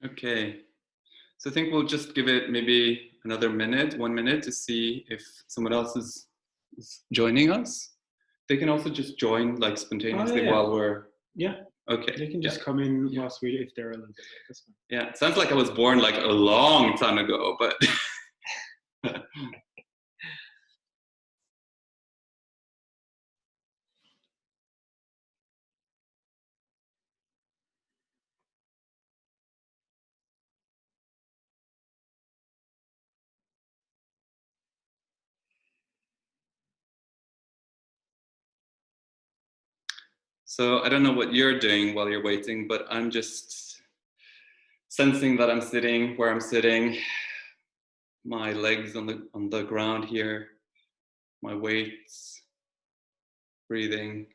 Okay, so I think we'll just give it maybe another minute, 1 minute, to see if someone else is joining us. They can also just join like spontaneously yeah. while we're. Yeah. Okay. They can just come in whilst we, if they're a little bit late. That's fine. Yeah, it sounds like I was born like a long time ago, but. So I don't know what you're doing while you're waiting, but I'm just sensing that I'm sitting where I'm sitting, my legs on the ground here, my weights, breathing.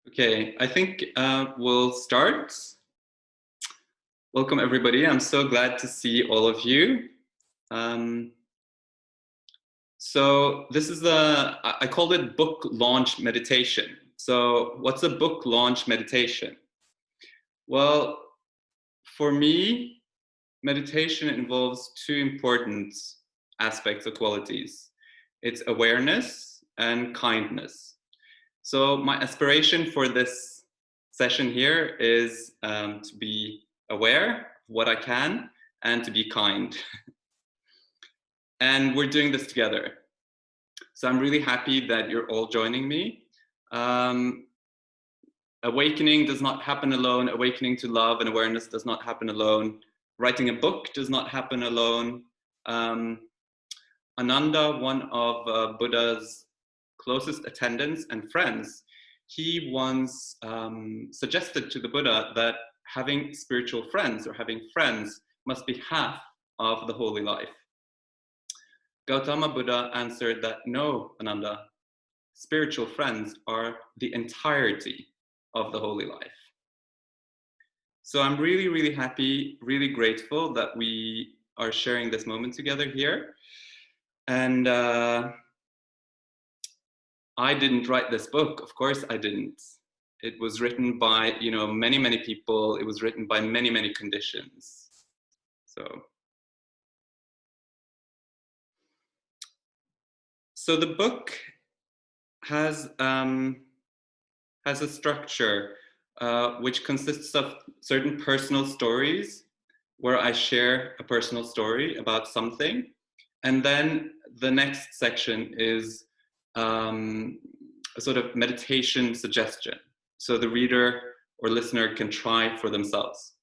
Okay, I think we'll start. Welcome everybody. I'm so glad to see all of you. So this is I called it book launch meditation. So what's a book launch meditation? Well, for me, meditation involves two important aspects or qualities. It's awareness and kindness. So my aspiration for this session here is to be aware of what I can and to be kind. And we're doing this together. So I'm really happy that you're all joining me. Awakening does not happen alone. Awakening to love and awareness does not happen alone. Writing a book does not happen alone. Ananda, one of Buddha's closest attendants and friends, he once suggested to the Buddha that having spiritual friends or having friends must be half of the holy life. Gautama Buddha answered that no, Ananda, spiritual friends are the entirety of the holy life. So I'm really, really happy, really grateful that we are sharing this moment together here. And I didn't write this book. Of course I didn't. It was written by, many, many people. It was written by many, many conditions. So the book has a structure which consists of certain personal stories where I share a personal story about something. And then the next section is a sort of meditation suggestion. So the reader or listener can try for themselves.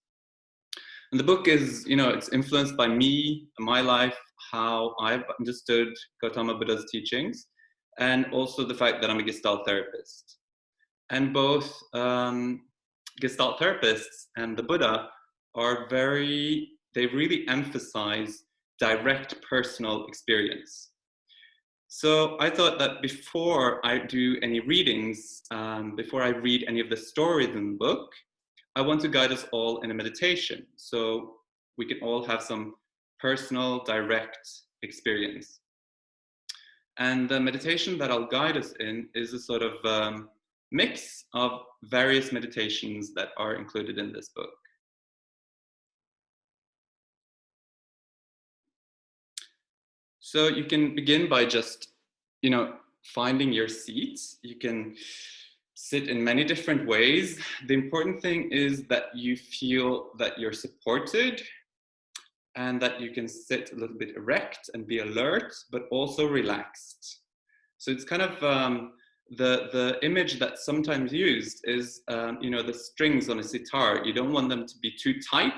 And the book is, it's influenced by me, my life, how I've understood Gautama Buddha's teachings, and also the fact that I'm a Gestalt therapist. And both Gestalt therapists and the Buddha they really emphasize direct personal experience. So I thought that before I do any readings, before I read any of the stories in the book, I want to guide us all in a meditation so we can all have some personal, direct experience. And the meditation that I'll guide us in is a sort of mix of various meditations that are included in this book. So you can begin by just, finding your seat. You can sit in many different ways. The important thing is that you feel that you're supported and that you can sit a little bit erect and be alert, but also relaxed. So it's kind of the image that's sometimes used is, the strings on a sitar. You don't want them to be too tight,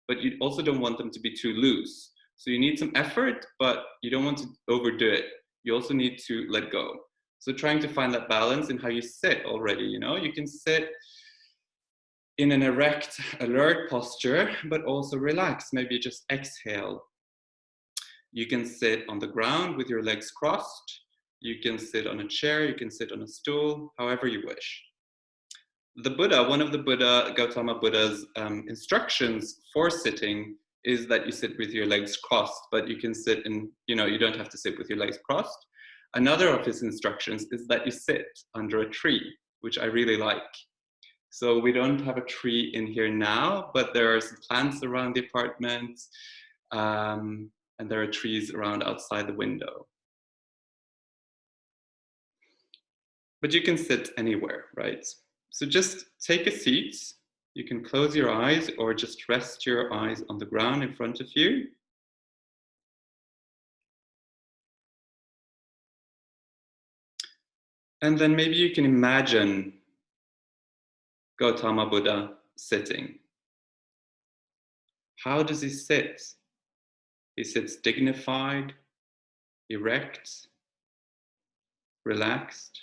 but you also don't want them to be too loose. So you need some effort, but you don't want to overdo it. You also need to let go. So trying to find that balance in how you sit already, you can sit in an erect, alert posture, but also relax. Maybe just exhale. You can sit on the ground with your legs crossed. You can sit on a chair, you can sit on a stool, however you wish. The Buddha, one of the Gautama Buddha's instructions for sitting is that you sit with your legs crossed, but you can sit in, you don't have to sit with your legs crossed. Another of his instructions is that you sit under a tree, which I really like. So we don't have a tree in here now, but there are some plants around the apartment, and there are trees around outside the window. But you can sit anywhere, right? So just take a seat. You can close your eyes or just rest your eyes on the ground in front of you. And then maybe you can imagine Gautama Buddha sitting. How does he sit? He sits dignified, erect, relaxed.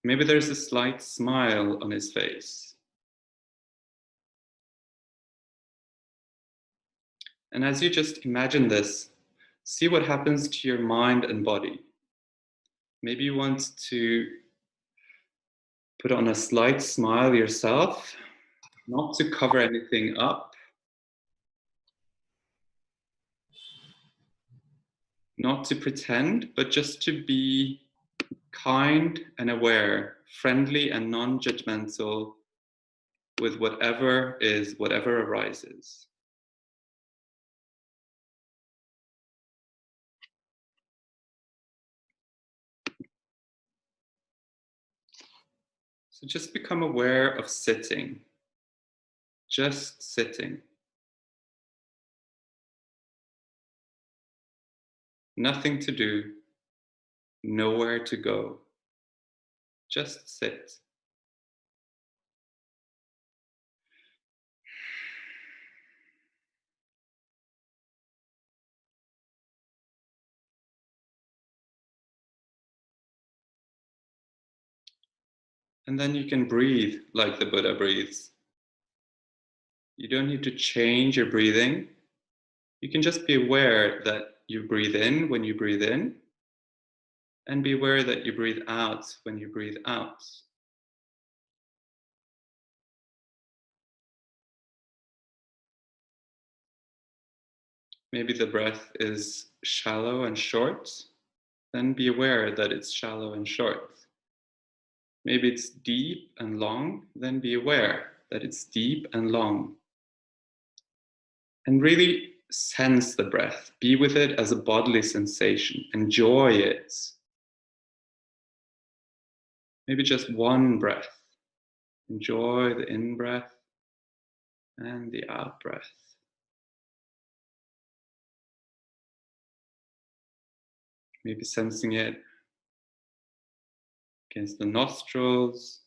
Maybe there's a slight smile on his face. And as you just imagine this, see what happens to your mind and body. Maybe you want to put on a slight smile yourself, not to cover anything up, not to pretend, but just to be kind and aware, friendly and non-judgmental with whatever arises. So just become aware of sitting, just sitting. Nothing to do, nowhere to go. Just sit. And then you can breathe like the Buddha breathes. You don't need to change your breathing. You can just be aware that you breathe in when you breathe in, and be aware that you breathe out when you breathe out. Maybe the breath is shallow and short, then be aware that it's shallow and short. Maybe it's deep and long, then be aware that it's deep and long. And really sense the breath. Be with it as a bodily sensation. Enjoy it. Maybe just one breath. Enjoy the in-breath and the out-breath. Maybe sensing it against the nostrils.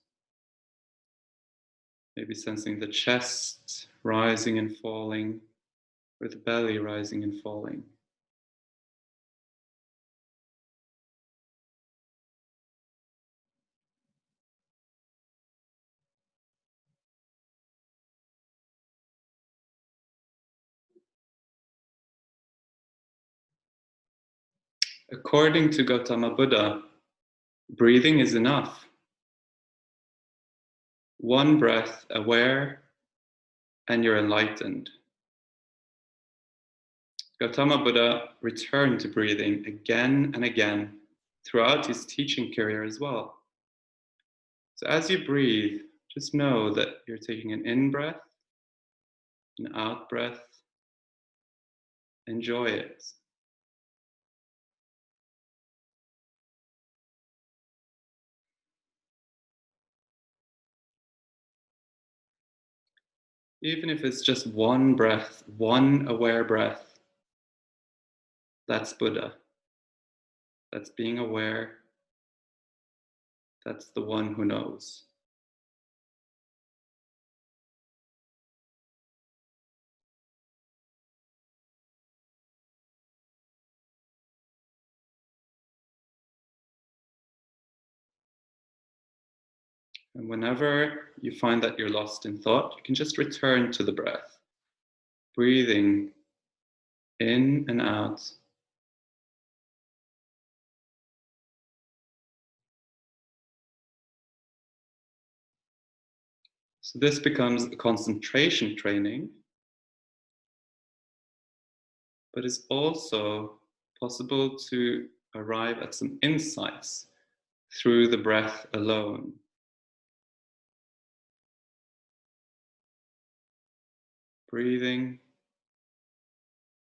Maybe sensing the chest rising and falling, or the belly rising and falling. According to Gautama Buddha, breathing is enough. One breath aware, and you're enlightened. Gautama Buddha returned to breathing again and again throughout his teaching career as well. So as you breathe, just know that you're taking an in-breath, an out-breath. Enjoy it. Even if it's just one breath, one aware breath, that's Buddha. That's being aware. That's the one who knows. And whenever you find that you're lost in thought, you can just return to the breath, breathing in and out. So this becomes a concentration training, but it's also possible to arrive at some insights through the breath alone. Breathing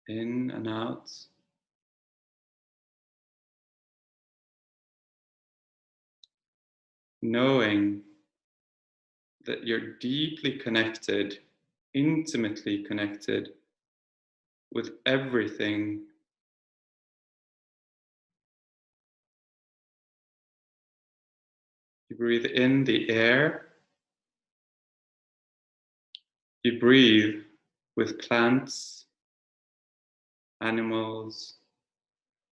in and out. Knowing that you're deeply connected, intimately connected with everything. You breathe in the air. You breathe with plants, animals,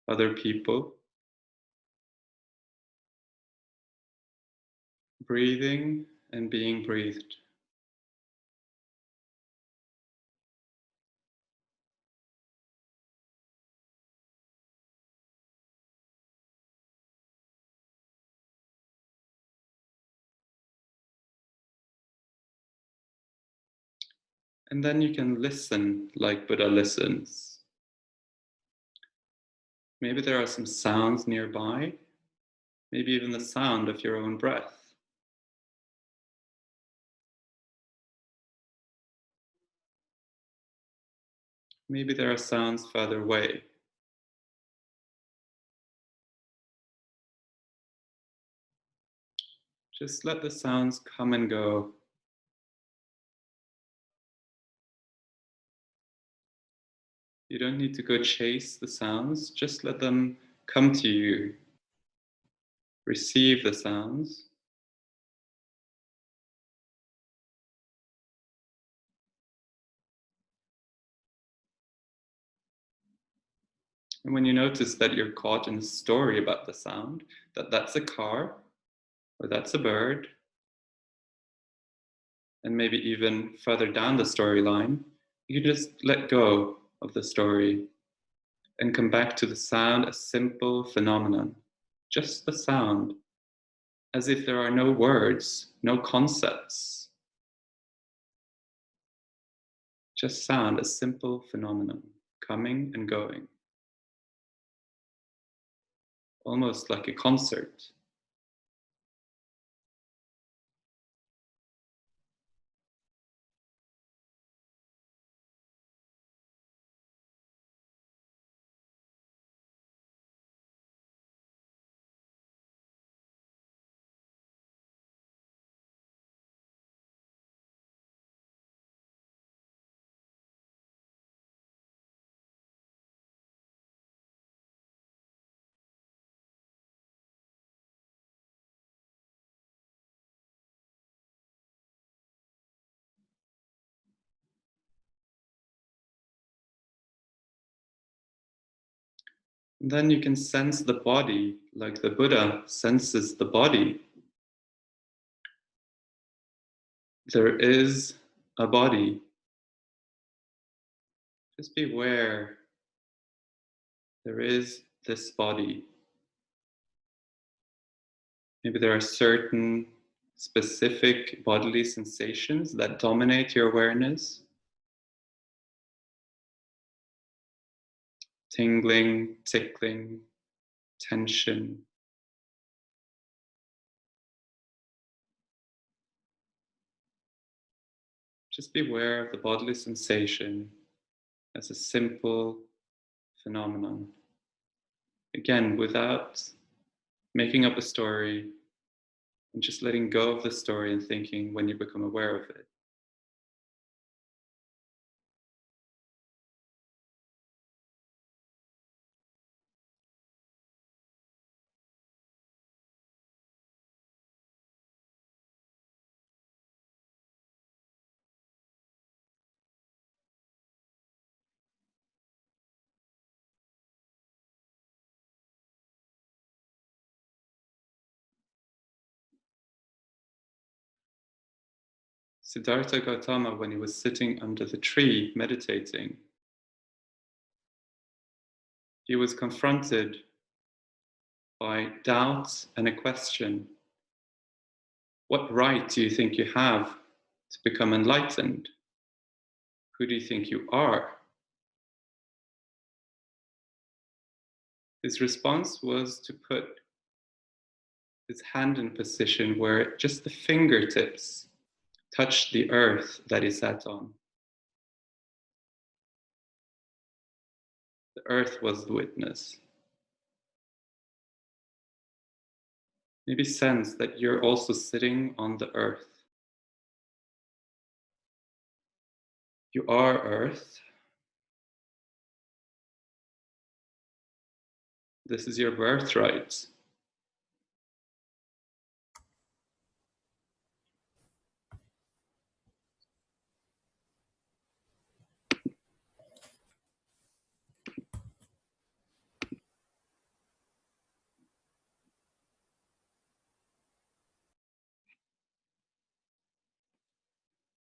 other people. Breathing and being breathed. And then you can listen like Buddha listens. Maybe there are some sounds nearby, maybe even the sound of your own breath. Maybe there are sounds further away. Just let the sounds come and go. You don't need to go chase the sounds, just let them come to you. Receive the sounds. And when you notice that you're caught in a story about the sound, that that's a car, or that's a bird, and maybe even further down the storyline, you just let go of the story and come back to the sound, a simple phenomenon, just the sound, as if there are no words, no concepts, just sound, a simple phenomenon, coming and going, almost like a concert. And then you can sense the body like the Buddha senses the body. There is a body. Just be aware there is this body. Maybe there are certain specific bodily sensations that dominate your awareness. Tingling, tickling, tension. Just be aware of the bodily sensation as a simple phenomenon. Again, without making up a story and just letting go of the story and thinking when you become aware of it. Siddhartha Gautama, when he was sitting under the tree meditating, he was confronted by doubt and a question. What right do you think you have to become enlightened. Who do you think you are? His response was to put his hand in a position where just the fingertips touched the earth that he sat on. The earth was the witness. Maybe sense that you're also sitting on the earth. You are earth. This is your birthright.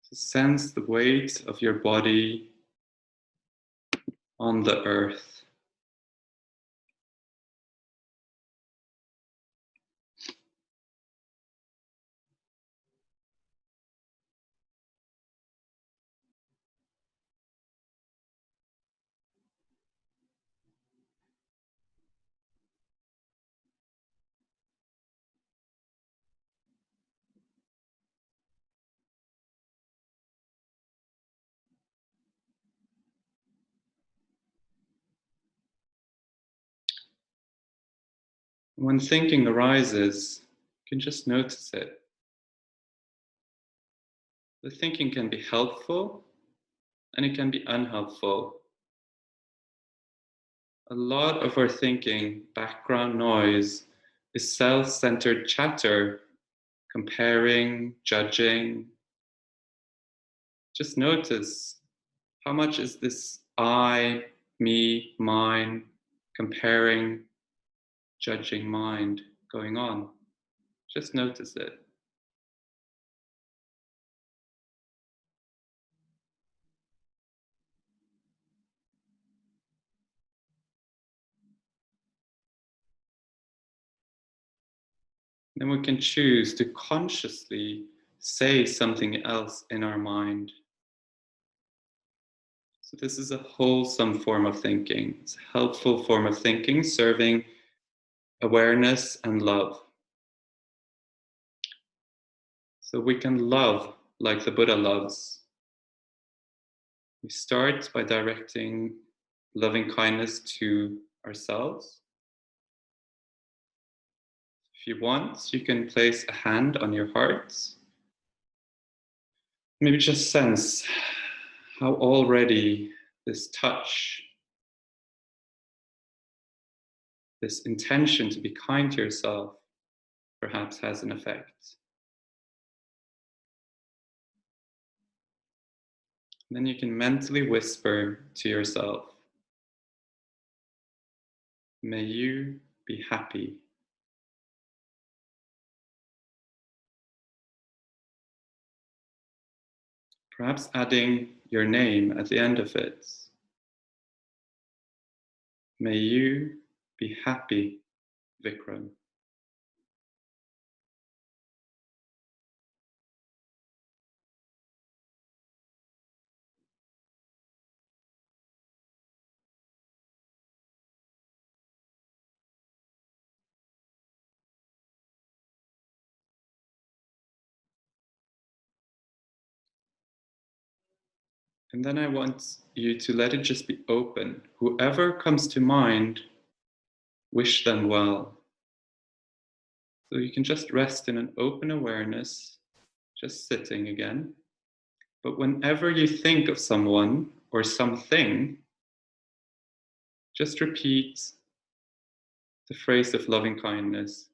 So sense the weight of your body on the earth. When thinking arises, you can just notice it. The thinking can be helpful and it can be unhelpful. A lot of our thinking, background noise, is self-centered chatter, comparing, judging. Just notice how much is this I, me, mine, comparing, judging mind going on. Just notice it. Then we can choose to consciously say something else in our mind. So this is a wholesome form of thinking. It's a helpful form of thinking, serving awareness and love. So we can love like the Buddha loves. We start by directing loving kindness to ourselves. If you want, you can place a hand on your heart. Maybe just sense how already this touch, this intention to be kind to yourself, perhaps has an effect. And then you can mentally whisper to yourself, may you be happy. Perhaps adding your name at the end of it. May you be happy, Vikram. And then I want you to let it just be open. Whoever comes to mind, wish them well. So you can just rest in an open awareness, just sitting again. But whenever you think of someone or something, just repeat the phrase of loving kindness.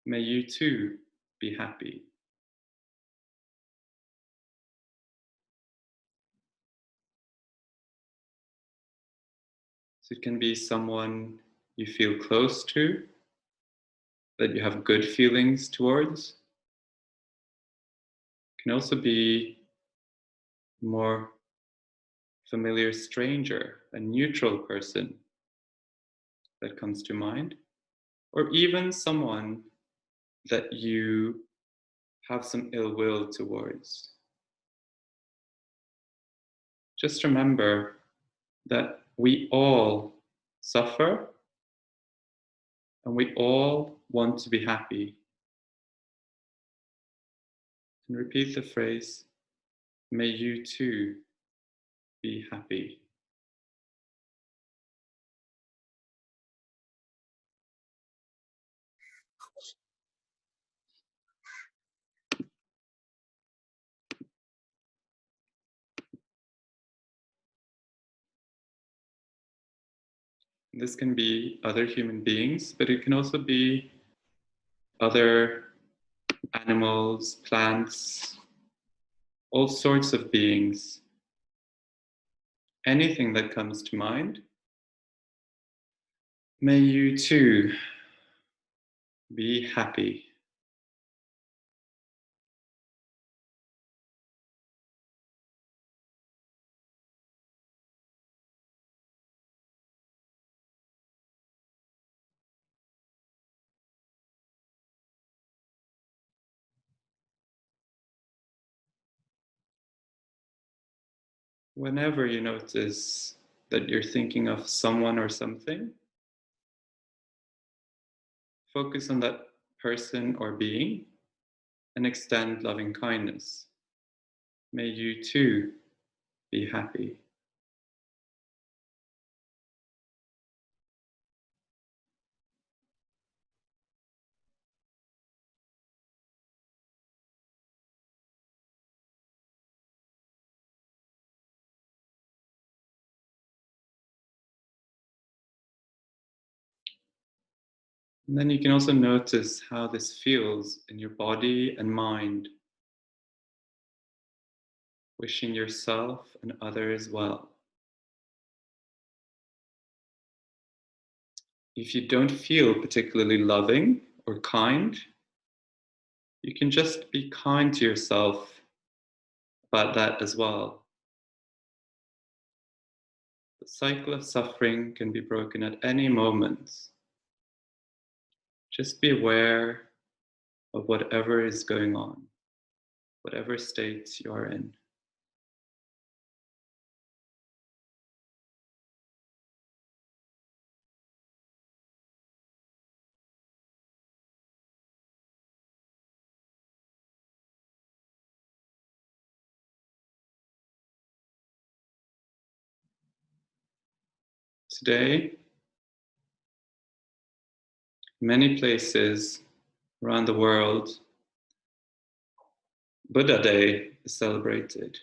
May you too be happy. So it can be someone you feel close to, that you have good feelings towards. It can also be a more familiar stranger, a neutral person that comes to mind, or even someone that you have some ill will towards. just remember that we all suffer and we all want to be happy. And repeat the phrase, may you too be happy. This can be other human beings, but it can also be other animals, plants, all sorts of beings. Anything that comes to mind. May you too be happy. Whenever you notice that you're thinking of someone or something, focus on that person or being and extend loving kindness. May you too be happy. And then you can also notice how this feels in your body and mind, wishing yourself and others well. If you don't feel particularly loving or kind, you can just be kind to yourself about that as well. The cycle of suffering can be broken at any moment. Just be aware of whatever is going on, whatever state you are in. Today, many places around the world, Buddha Day is celebrated,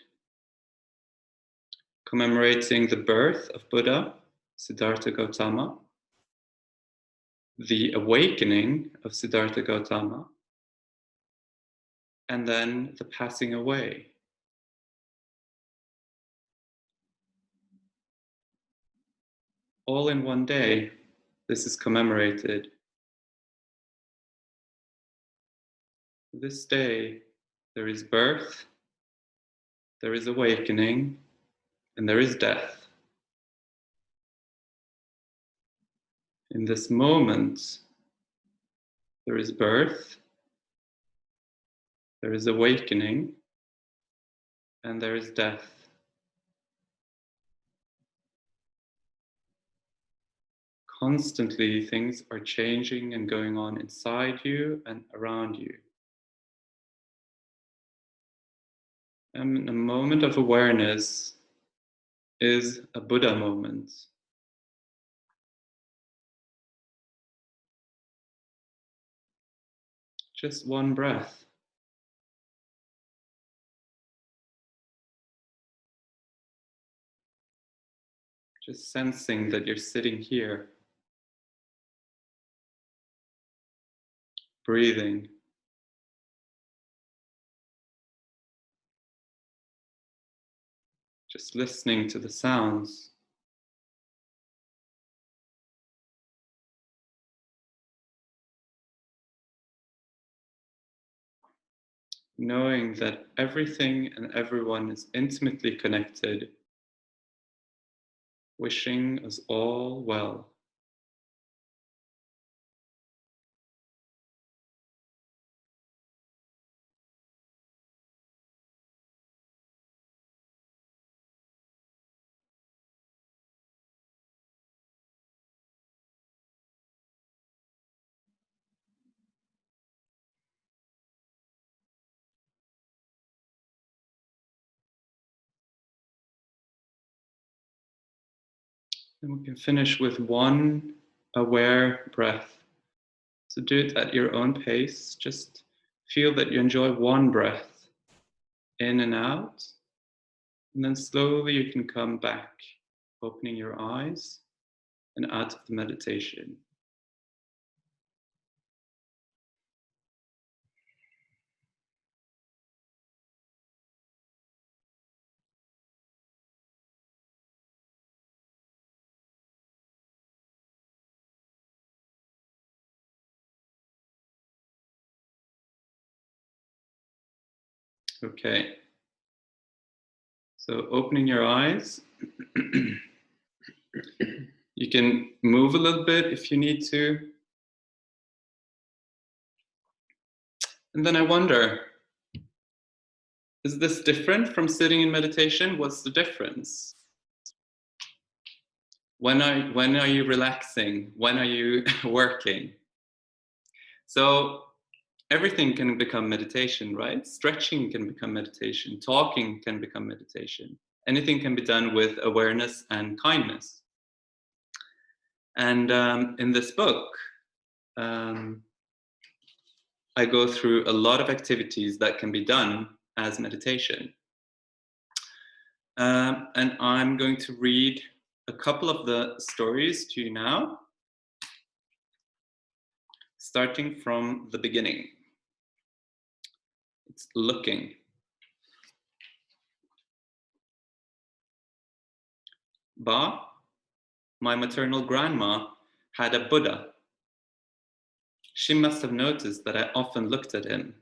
commemorating the birth of Buddha, Siddhartha Gautama, the awakening of Siddhartha Gautama, and then the passing away. All in one day, this is commemorated. This day, there is birth, there is awakening, and there is death. In this moment, there is birth, there is awakening, and there is death. Constantly, things are changing and going on inside you and around you. And a moment of awareness is a Buddha moment. Just one breath. Just sensing that you're sitting here, breathing. Just listening to the sounds. Knowing that everything and everyone is intimately connected, wishing us all well. And we can finish with one aware breath. So do it at your own pace. Just feel that you enjoy one breath in and out. And then slowly you can come back, opening your eyes and out of the meditation. Okay. So opening your eyes. You can move a little bit if you need to. And then I wonder, is this different from sitting in meditation? What's the difference? When are you relaxing? When are you working? So everything can become meditation, right? Stretching can become meditation. Talking can become meditation. Anything can be done with awareness and kindness. And in this book, I go through a lot of activities that can be done as meditation. And I'm going to read a couple of the stories to you now, starting from the beginning. It's looking. Ba, my maternal grandma, had a Buddha. She must have noticed that I often looked at him.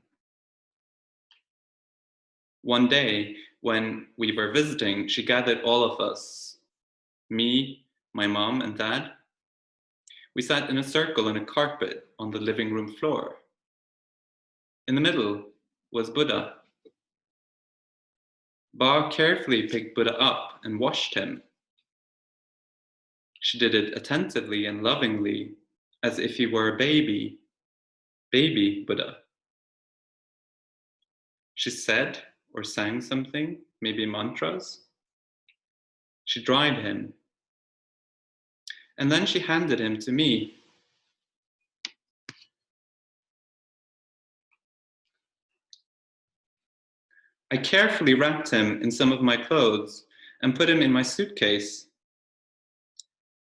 One day, when we were visiting, she gathered all of us, me, my mom, and dad. We sat in a circle on a carpet on the living room floor. In the middle was Buddha. Ba carefully picked Buddha up and washed him. She did it attentively and lovingly, as if he were a baby Buddha. She said or sang something, maybe mantras. She dried him. And then she handed him to me. I carefully wrapped him in some of my clothes and put him in my suitcase.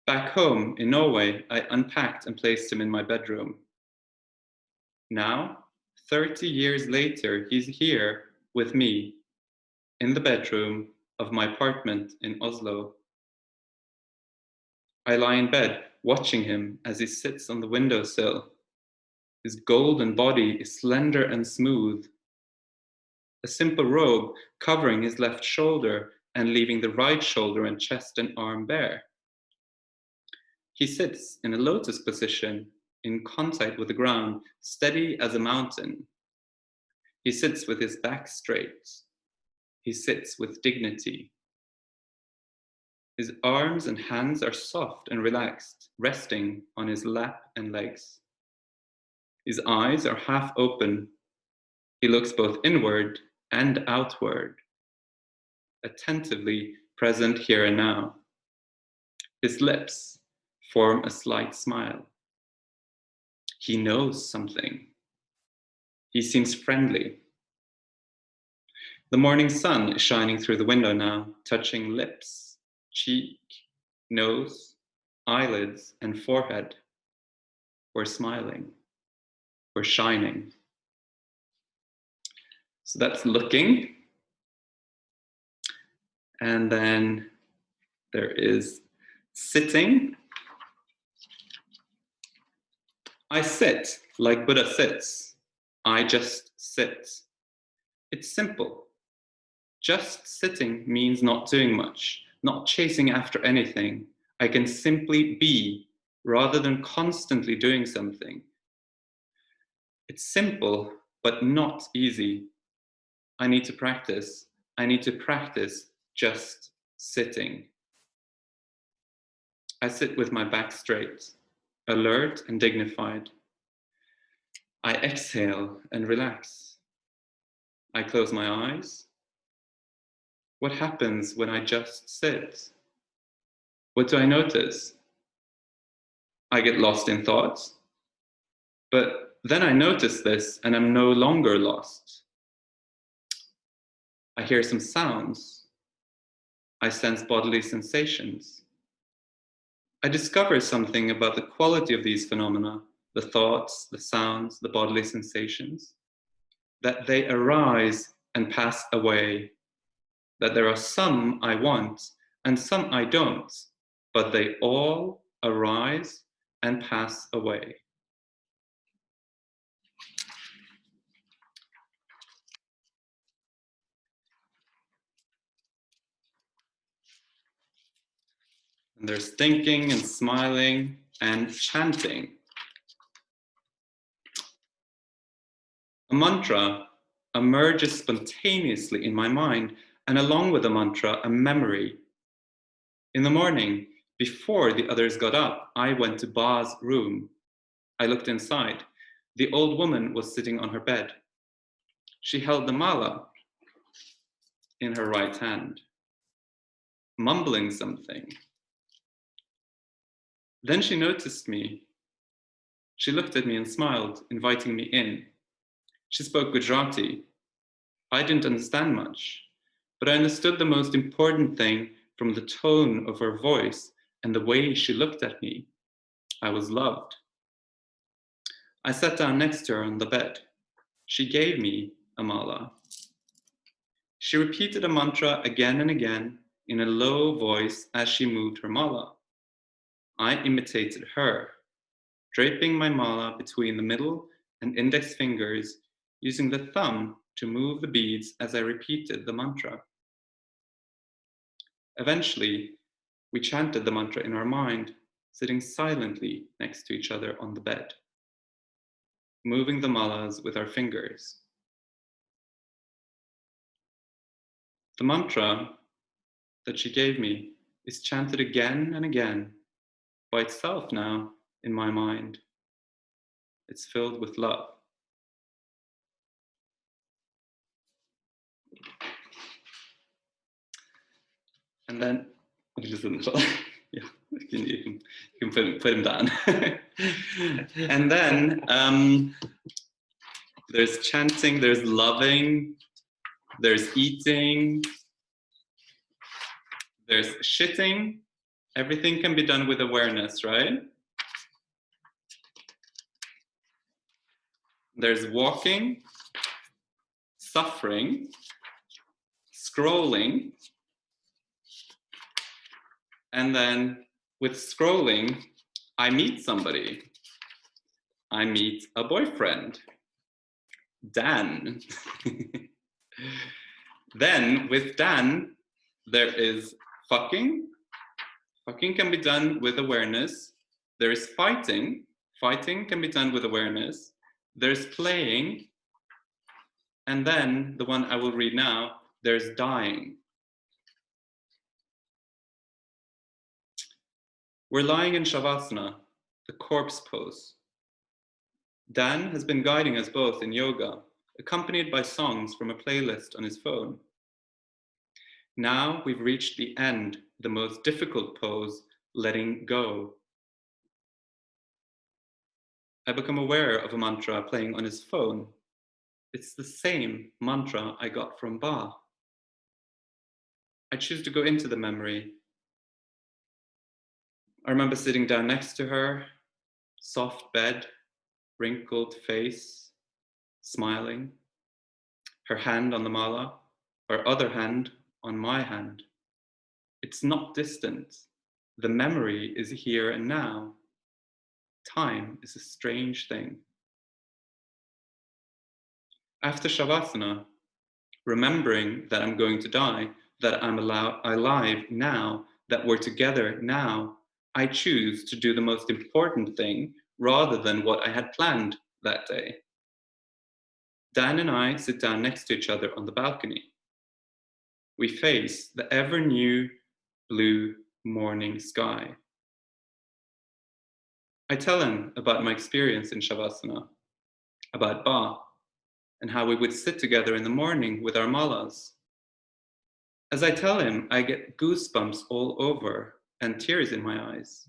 Back home in Norway, I unpacked and placed him in my bedroom. Now, 30 years later, he's here with me in the bedroom of my apartment in Oslo. I lie in bed watching him as he sits on the windowsill. His golden body is slender and smooth. A simple robe covering his left shoulder and leaving the right shoulder and chest and arm bare. He sits in a lotus position, in contact with the ground, steady as a mountain. He sits with his back straight. He sits with dignity. His arms and hands are soft and relaxed, resting on his lap and legs. His eyes are half open. He looks both inward and outward, attentively present here and now. His lips form a slight smile. He knows something. He seems friendly. The morning sun is shining through the window now, touching lips, cheek, nose, eyelids, and forehead. We're smiling. We're shining. So that's looking. And then there is sitting. I sit like Buddha sits. I just sit. It's simple. Just sitting means not doing much, not chasing after anything. I can simply be rather than constantly doing something. It's simple, but not easy. I need to practice. I need to practice just sitting. I sit with my back straight, alert and dignified. I exhale and relax. I close my eyes. What happens when I just sit? What do I notice? I get lost in thoughts. But then I notice this and I'm no longer lost. I hear some sounds. I sense bodily sensations. I discover something about the quality of these phenomena, the thoughts, the sounds, the bodily sensations, that they arise and pass away, that there are some I want and some I don't, but they all arise and pass away. And there's thinking and smiling and chanting. A mantra emerges spontaneously in my mind, and along with the mantra, a memory. In the morning, before the others got up, I went to Ba's room. I looked inside. The old woman was sitting on her bed. She held the mala in her right hand, mumbling something. Then she noticed me. She looked at me and smiled, inviting me in. She spoke Gujarati. I didn't understand much, but I understood the most important thing from the tone of her voice and the way she looked at me. I was loved. I sat down next to her on the bed. She gave me a mala. She repeated a mantra again and again in a low voice as she moved her mala. I imitated her, draping my mala between the middle and index fingers, using the thumb to move the beads as I repeated the mantra. Eventually, we chanted the mantra in our mind, sitting silently next to each other on the bed, moving the malas with our fingers. The mantra that she gave me is chanted again and again by itself now in my mind. It's filled with love. And then, yeah, you can put him down. And then there's chanting, there's loving, there's eating, there's shitting. Everything can be done with awareness, right? There's walking, suffering, scrolling, and then with scrolling, I meet somebody. I meet a boyfriend, Dan. Then with Dan, there is fucking. Fucking can be done with awareness. There is fighting. Fighting can be done with awareness. There's playing. And then the one I will read now, there's dying. We're lying in Shavasana, the corpse pose. Dan has been guiding us both in yoga, accompanied by songs from a playlist on his phone. Now we've reached the end, the most difficult pose, letting go. I become aware of a mantra playing on his phone. It's the same mantra I got from Ba. I choose to go into the memory. I remember sitting down next to her, soft bed, wrinkled face, smiling, her hand on the mala, her other hand on my hand. It's not distant. The memory is here and now. Time is a strange thing. After Shavasana, remembering that I'm going to die, that I'm alive now, that we're together now, I choose to do the most important thing rather than what I had planned that day. Dan and I sit down next to each other on the balcony. We face the ever new blue morning sky. I tell him about my experience in Shavasana, about Ba, and how we would sit together in the morning with our malas. As I tell him, I get goosebumps all over. and tears in my eyes.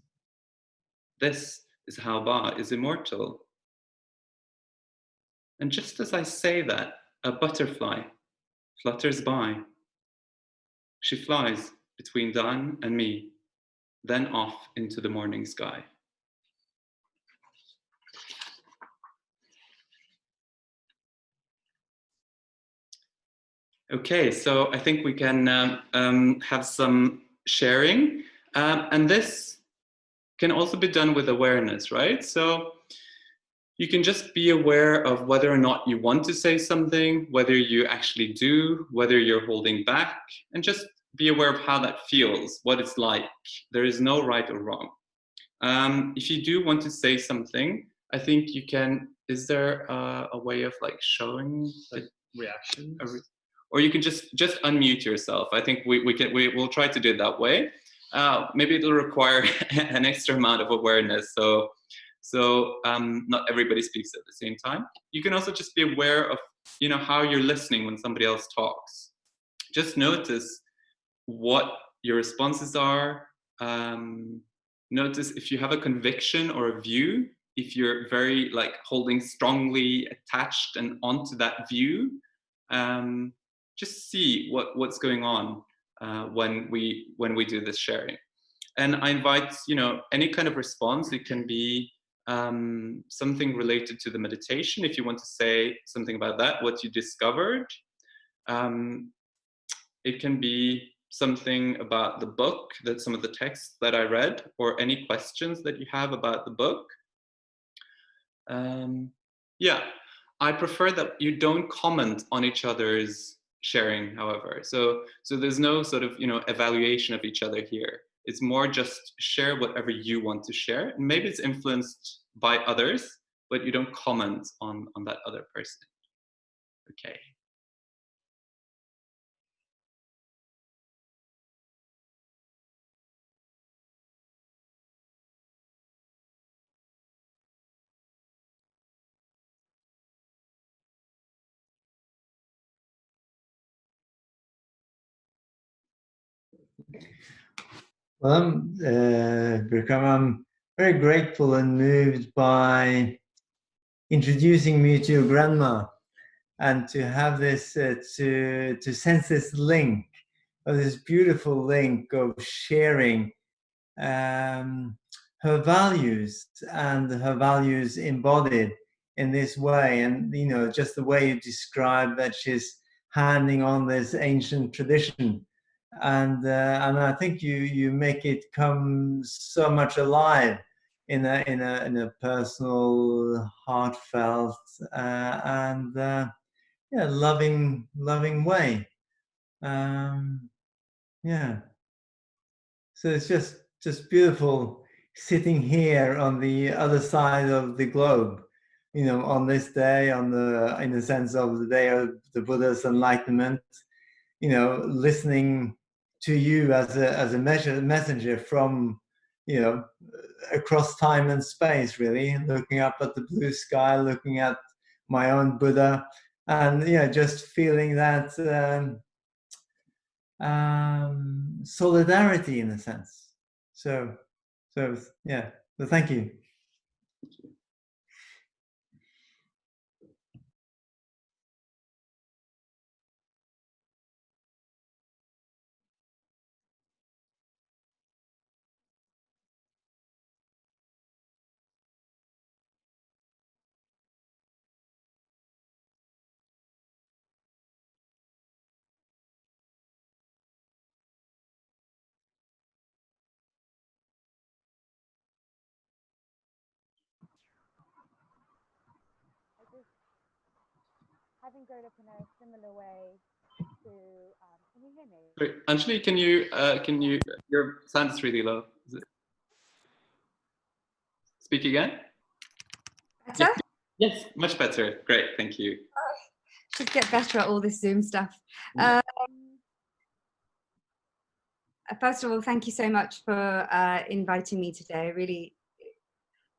This is how Ba is immortal. And just as I say that, a butterfly flutters by. She flies between Dan and me, then off into the morning sky. Okay, so I think we can have some sharing. And this can also be done with awareness, right? So you can just be aware of whether or not you want to say something, whether you actually do, whether you're holding back, and just be aware of how that feels, what it's like. There is no right or wrong. If you do want to say something, I think you can, is there a way of like showing like reaction? Or you can just unmute yourself. I think we'll try to do it that way. Maybe it'll require an extra amount of awareness. So not everybody speaks at the same time. You can also just be aware of, you know, how you're listening when somebody else talks. Just notice what your responses are. Notice if you have a conviction or a view, if you're very like holding strongly attached and onto that view. Just see what's going on when we do this sharing. And I invite, you know, any kind of response. It can be something related to the meditation, if you want to say something about that, what you discovered. It can be something about the book, that some of the texts that I read, or any questions that you have about the book. Yeah, I prefer that you don't comment on each other's sharing, however. So there's no sort of, you know, evaluation of each other here. It's more just share whatever you want to share. And maybe it's influenced by others, but you don't comment on that other person. Okay. Well, Vikram, I'm very grateful and moved by introducing me to your grandma, and to have this, to sense this link, or this beautiful link of sharing her values, and her values embodied in this way. And, you know, just the way you describe that she's handing on this ancient tradition. And I think you make it come so much alive in a personal, heartfelt, and yeah, loving way. Yeah. So it's just beautiful sitting here on the other side of the globe, you know, on this day, in the sense of the day of the Buddha's enlightenment, you know, listening to you as a messenger from, you know, across time and space, really, looking up at the blue sky, looking at my own Buddha, and, you know, just feeling that solidarity in a sense. So yeah, so thank you. Having grown up in a similar way to, can you hear me? Wait, Anjali, can you, your sound is really low. Is it? Speak again? Better? Yes, much better. Great, thank you. Should get better at all this Zoom stuff. First of all, thank you so much for inviting me today. Really,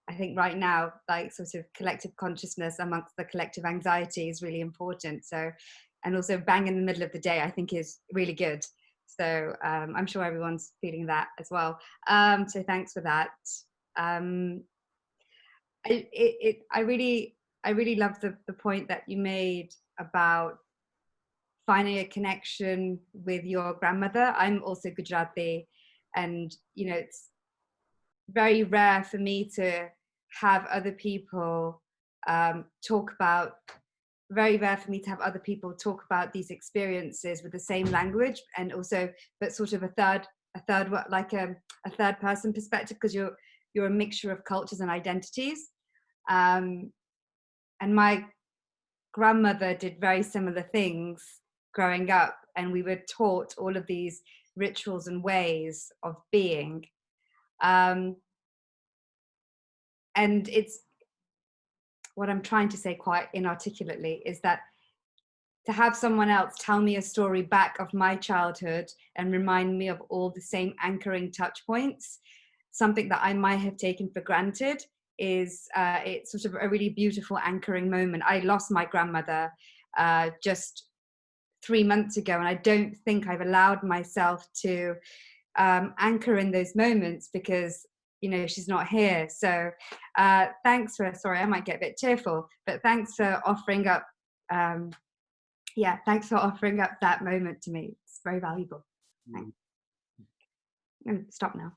I think right now, like, sort of collective consciousness amongst the collective anxiety is really important. So, and also bang in the middle of the day, I think is really good. So I'm sure everyone's feeling that as well. So thanks for that. I really love the point that you made about finding a connection with your grandmother. I'm also Gujarati, and you know, it's very rare for me to have other people talk about. Very rare for me to have other people talk about these experiences with the same language, and also, but sort of a third like a third person perspective, because you're a mixture of cultures and identities. And my grandmother did very similar things growing up, and we were taught all of these rituals and ways of being. And it's what I'm trying to say quite inarticulately is that to have someone else tell me a story back of my childhood and remind me of all the same anchoring touch points, something that I might have taken for granted, is it's sort of a really beautiful anchoring moment. I lost my grandmother just 3 months ago, and I don't think I've allowed myself to anchor in those moments because, you know, she's not here. So thanks for, sorry, I might get a bit tearful, but thanks for offering up, thanks for offering up that moment to me. It's very valuable. Thanks. I'm going to stop now.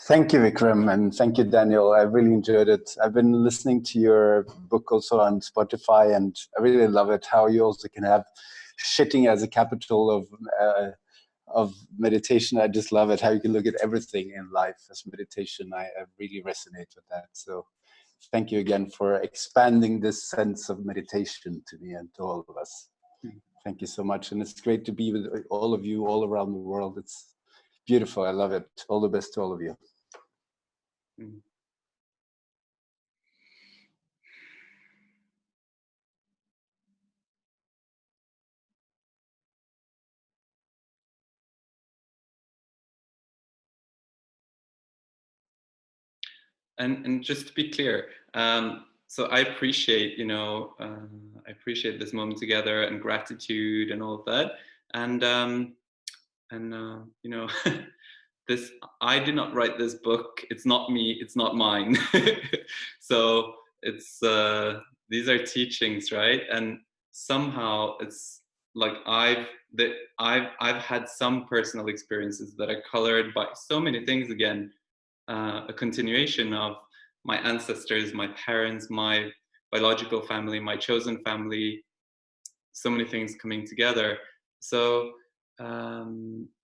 Thank you, Vikram, and thank you, Daniel. I really enjoyed it. I've been listening to your book also on Spotify, and I really love it, how you also can have shitting as a capital of meditation. I just love it, how you can look at everything in life as meditation. I really resonate with that. So thank you again for expanding this sense of meditation to me and to all of us. Thank you so much. And it's great to be with all of you all around the world. It's beautiful. I love it. All the best to all of you. And just to be clear, so I appreciate, you know, I appreciate this moment together and gratitude and all of that. And you know, this, I did not write this book. It's not me. It's not mine. So it's these are teachings, right? And somehow it's like I've had some personal experiences that are colored by so many things again. A continuation of my ancestors, my parents, my biological family, my chosen family, so many things coming together. So I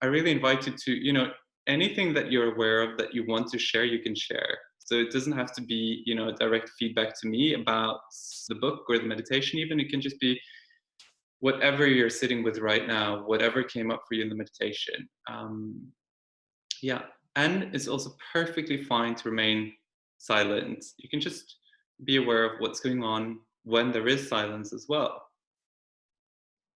really invite you to, you know, anything that you're aware of that you want to share, you can share. So it doesn't have to be, you know, direct feedback to me about the book or the meditation even. It can just be whatever you're sitting with right now, whatever came up for you in the meditation. Yeah. And it's also perfectly fine to remain silent. You can just be aware of what's going on when there is silence as well.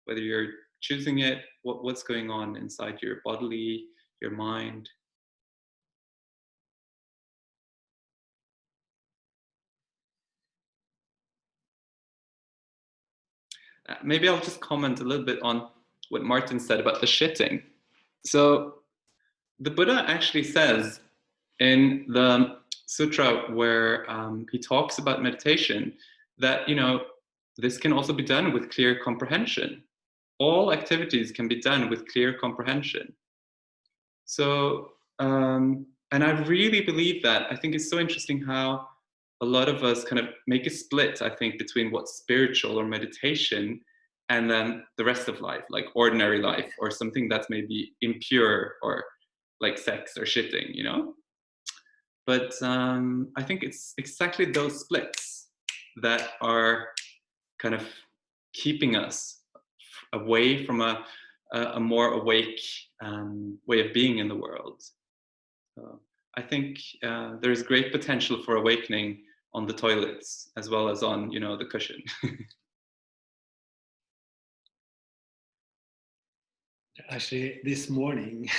Whether you're choosing it, what's going on inside your body, your mind. Maybe I'll just comment a little bit on what Martin said about the shitting. So the Buddha actually says in the sutra where he talks about meditation that, you know, this can also be done with clear comprehension. All activities can be done with clear comprehension. So, and I really believe that. I think it's so interesting how a lot of us kind of make a split, I think, between what's spiritual or meditation and then the rest of life, like ordinary life or something that's maybe impure or like sex or shitting, you know? But I think it's exactly those splits that are kind of keeping us away from a more awake way of being in the world. So I think there's great potential for awakening on the toilets as well as on, you know, the cushion. Actually, this morning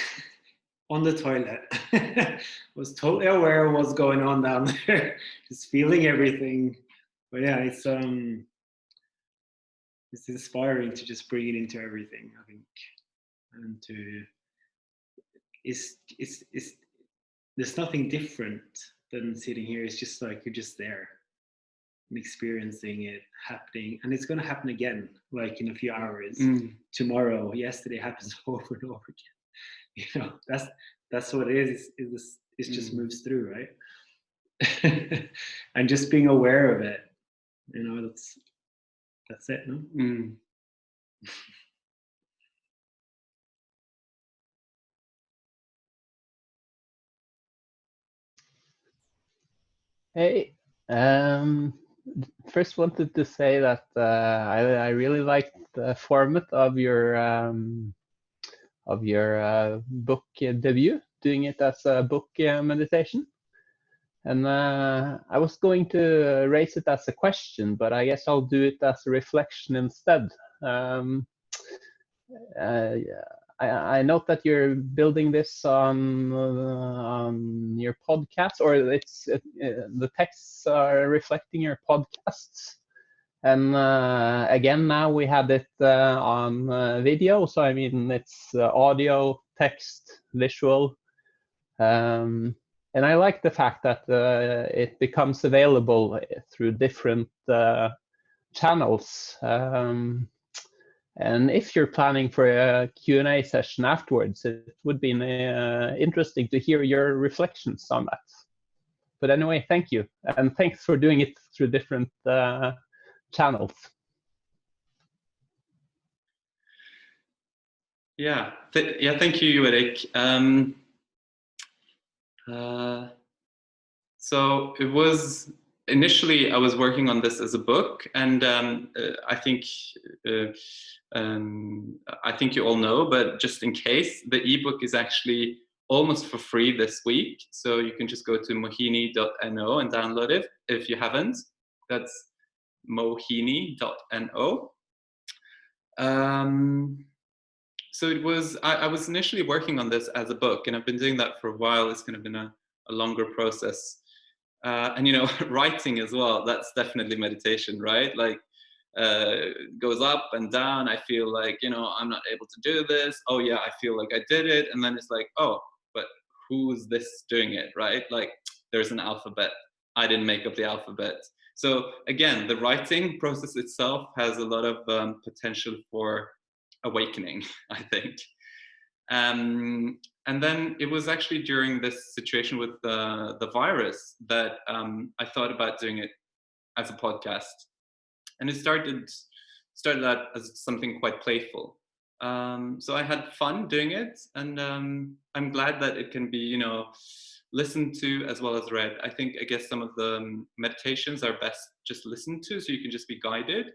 on the toilet, was totally aware of what's going on down there, just feeling everything. But yeah, it's inspiring to just bring it into everything, I think, and to it's there's nothing different than sitting here. It's just like you're just there and experiencing it happening, and it's going to happen again, like in a few hours. Tomorrow, yesterday happens over and over again. You know, that's what it is. It just moves through, right? And just being aware of it, you know, that's it, no? Hey, first wanted to say that I really liked the format of your book debut, doing it as a book meditation. And I was going to raise it as a question, but I guess I'll do it as a reflection instead. I note that you're building this on your podcast, or it's the texts are reflecting your podcasts. And again, now we have it on video, so I mean it's audio, text, visual, and I like the fact that it becomes available through different channels. And if you're planning for a Q&A session afterwards, it would be interesting to hear your reflections on that. But anyway, thank you. And thanks for doing it through different channels. Yeah, thank you, Erik. So it was initially I was working on this as a book, and I think you all know, but just in case, the ebook is actually almost for free this week. So you can just go to mohini.no and download it if you haven't. That's mohini.no. So it was, I was initially working on this as a book, and I've been doing that for a while. It's kind of been a longer process. And, you know, writing as well, that's definitely meditation, right? Like, goes up and down. I feel like, you know, I'm not able to do this. Oh yeah, I feel like I did it. And then it's like, oh, but who's this doing it, right? Like, there's an alphabet. I didn't make up the alphabet. So again, the writing process itself has a lot of potential for awakening, I think. And then it was actually during this situation with the virus that I thought about doing it as a podcast. And it started out as something quite playful. So I had fun doing it, and I'm glad that it can be, you know, listened to as well as read. I guess some of the meditations are best just listened to, so you can just be guided.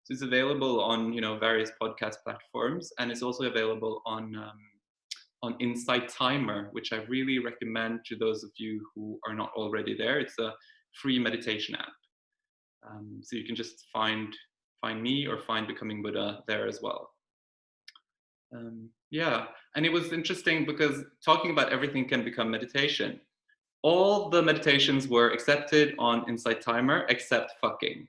So it's available on, you know, various podcast platforms, and it's also available on Insight Timer, which I really recommend to those of you who are not already there. It's a free meditation app. So you can just find me or find Becoming Buddha there as well. Yeah, and it was interesting because talking about everything can become meditation. All the meditations were accepted on Insight Timer except fucking.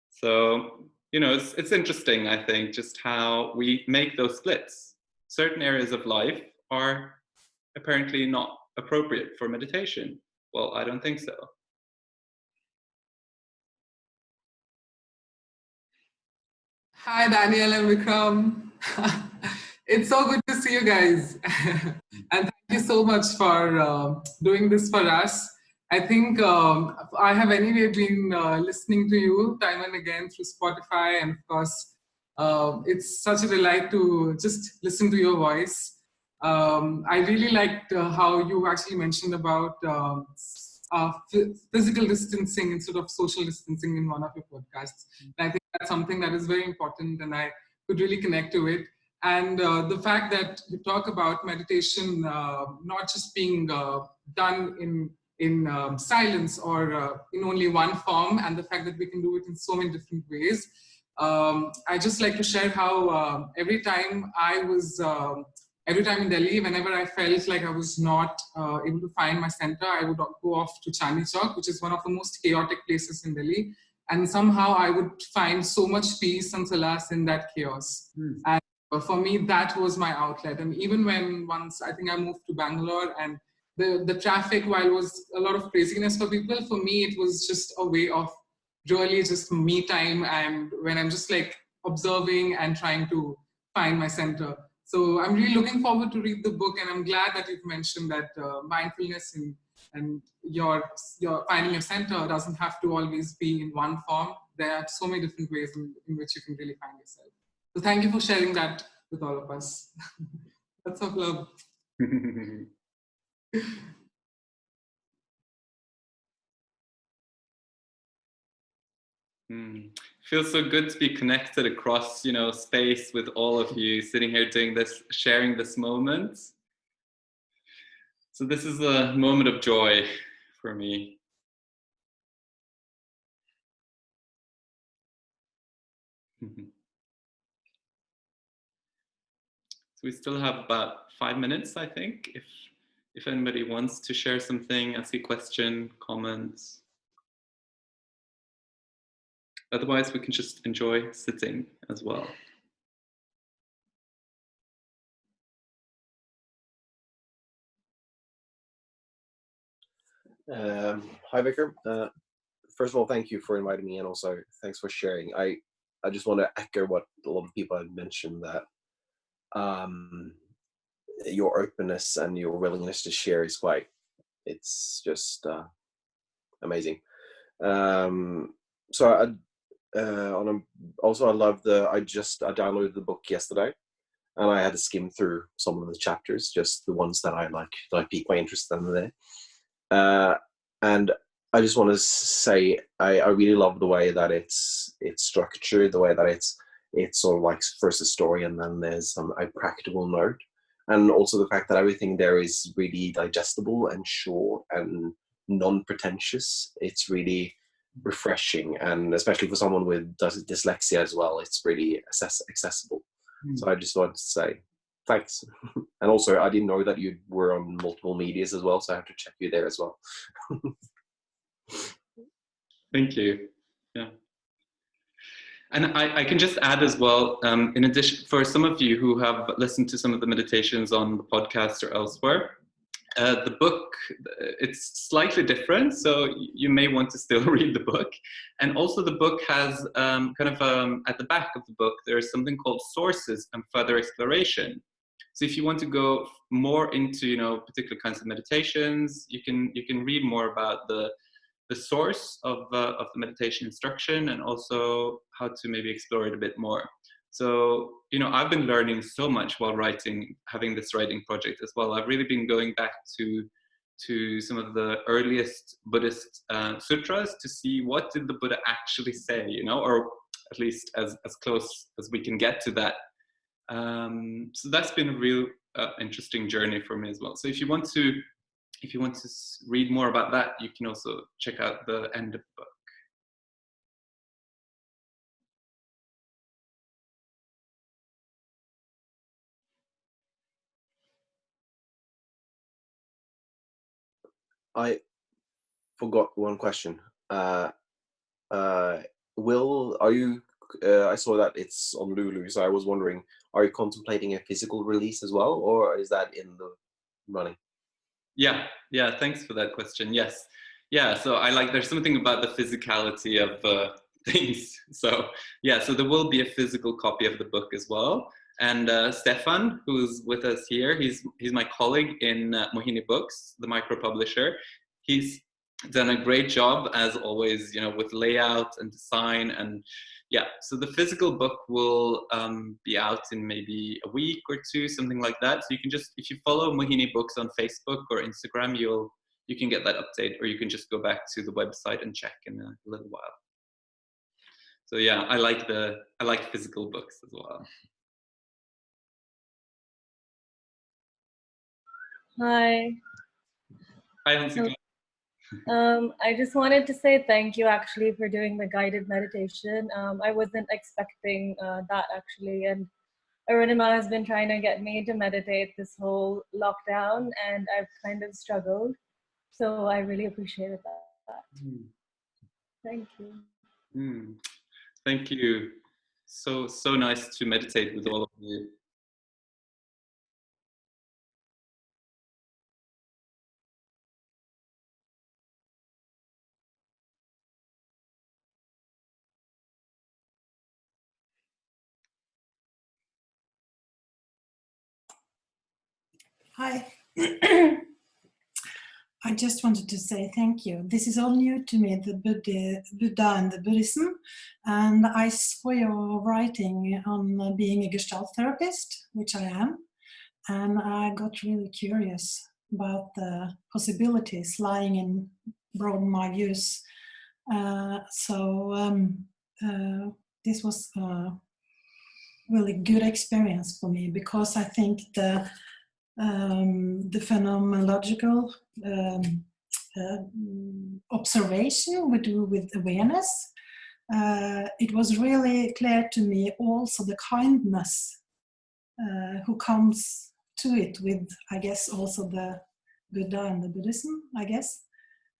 So, you know, it's interesting, I think, just how we make those splits. Certain areas of life are apparently not appropriate for meditation. Well, I don't think so. Hi, Daniel and Vikram. It's so good to see you guys. And thank you so much for doing this for us. I think I have anyway been listening to you time and again through Spotify. And of course, it's such a delight to just listen to your voice. I really liked how you actually mentioned about physical distancing instead of social distancing in one of your podcasts. And I think that's something that is very important, and I could really connect to it. And the fact that you talk about meditation not just being done in silence or in only one form, and the fact that we can do it in so many different ways. I just like to share how every time in Delhi, whenever I felt like I was not able to find my center, I would go off to Chandni Chowk, which is one of the most chaotic places in Delhi. And somehow I would find so much peace and solace in that chaos. And for me, that was my outlet. And even when once I think I moved to Bangalore, and the traffic, while was a lot of craziness for people, for me, it was just a way of really just me time, and when I'm just like observing and trying to find my center. So I'm really looking forward to read the book, and I'm glad that you've mentioned that mindfulness and your finding your center doesn't have to always be in one form. There are so many different ways in which you can really find yourself. So thank you for sharing that with all of us. Lots of love. Feels so good to be connected across, space with all of you sitting here doing this, sharing this moment. So this is a moment of joy for me. So we still have about 5 minutes, I think, if anybody wants to share something, ask a question, comments. Otherwise, we can just enjoy sitting as well. Hi, Vikram. First of all, thank you for inviting me, and also thanks for sharing. I just want to echo what a lot of people have mentioned, that your openness and your willingness to share is it's just amazing. So also I love I downloaded the book yesterday, and I had to skim through some of the chapters, just the ones that I piqued my interest in there. And I just want to say I really love the way that it's structured, the way that it's sort of like first a story and then there's a practical note, and also the fact that everything there is really digestible and short and non-pretentious. It's really refreshing, and especially for someone with dyslexia as well, it's really accessible. So I just wanted to say thanks. And also, I didn't know that you were on multiple medias as well, so I have to check you there as well. Thank you. Yeah. And I can just add as well, in addition, for some of you who have listened to some of the meditations on the podcast or elsewhere, the book, it's slightly different, so you may want to still read the book. And also the book has at the back of the book, there's something called sources and further exploration. So if you want to go more into particular kinds of meditations, you can read more about the source of the meditation instruction, and also how to maybe explore it a bit more. So, I've been learning so much while having this writing project as well. I've really been going back to some of the earliest Buddhist sutras to see what did the Buddha actually say, or at least as close as we can get to that. So that's been a real interesting journey for me as well. So if you want to read more about that, you can also check out the end of the book. I forgot one question. I saw that it's on Lulu, so I was wondering, are you contemplating a physical release as well, or is that in the running? Yeah, thanks for that question. Yes. Yeah, so there's something about the physicality of things. So there will be a physical copy of the book as well. And Stefan, who's with us here, he's my colleague in Mohini Books, the micro-publisher. He's done a great job, as always, with layout and design. And so the physical book will be out in maybe a week or two, something like that. So you can just, if you follow Mohini Books on Facebook or Instagram, you can get that update, or you can just go back to the website and check in a little while. So I like physical books as well. Hi. Hi, Hansika. I just wanted to say thank you actually for doing the guided meditation. I wasn't expecting that actually, and Arunima has been trying to get me to meditate this whole lockdown, and I've kind of struggled. So I really appreciated that. Thank you. Thank you. So nice to meditate with all of you. Hi. I just wanted to say thank you. This is all new to me, the Buddha and the Buddhism. And I saw your writing on being a Gestalt therapist, which I am. And I got really curious about the possibilities lying in broaden my views. This was a really good experience for me, because I think the phenomenological observation we do with awareness, it was really clear to me also the kindness who comes to it with, I guess, also the Buddha and the Buddhism, I guess.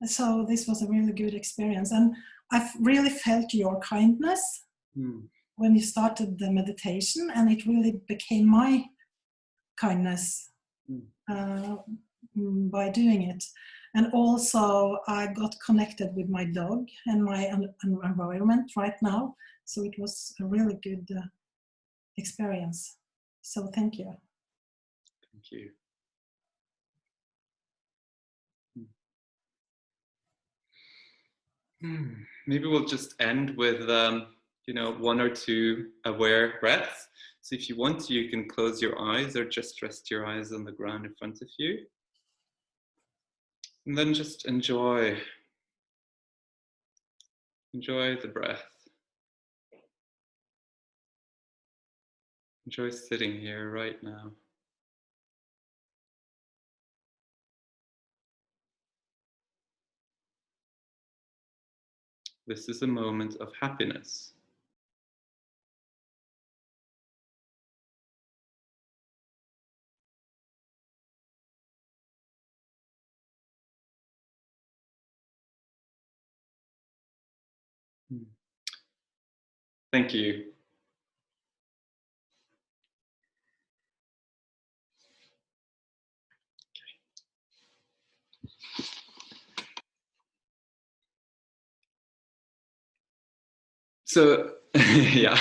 So this was a really good experience. And I've really felt your kindness when you started the meditation, and it really became my kindness by doing it. And also I got connected with my dog and my environment right now. So it was a really good experience. So thank you. Thank you. Maybe we'll just end with one or two aware breaths. So if you want to, you can close your eyes or just rest your eyes on the ground in front of you. And then just enjoy the breath. Enjoy sitting here right now. This is a moment of happiness. Thank you. So yeah,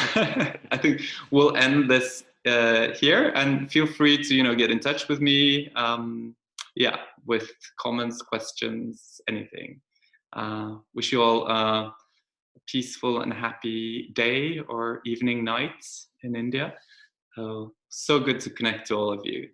I think we'll end this here, and feel free to get in touch with me. With comments, questions, anything. Wish you all a peaceful and happy day or evening, night in India. So good to connect to all of you.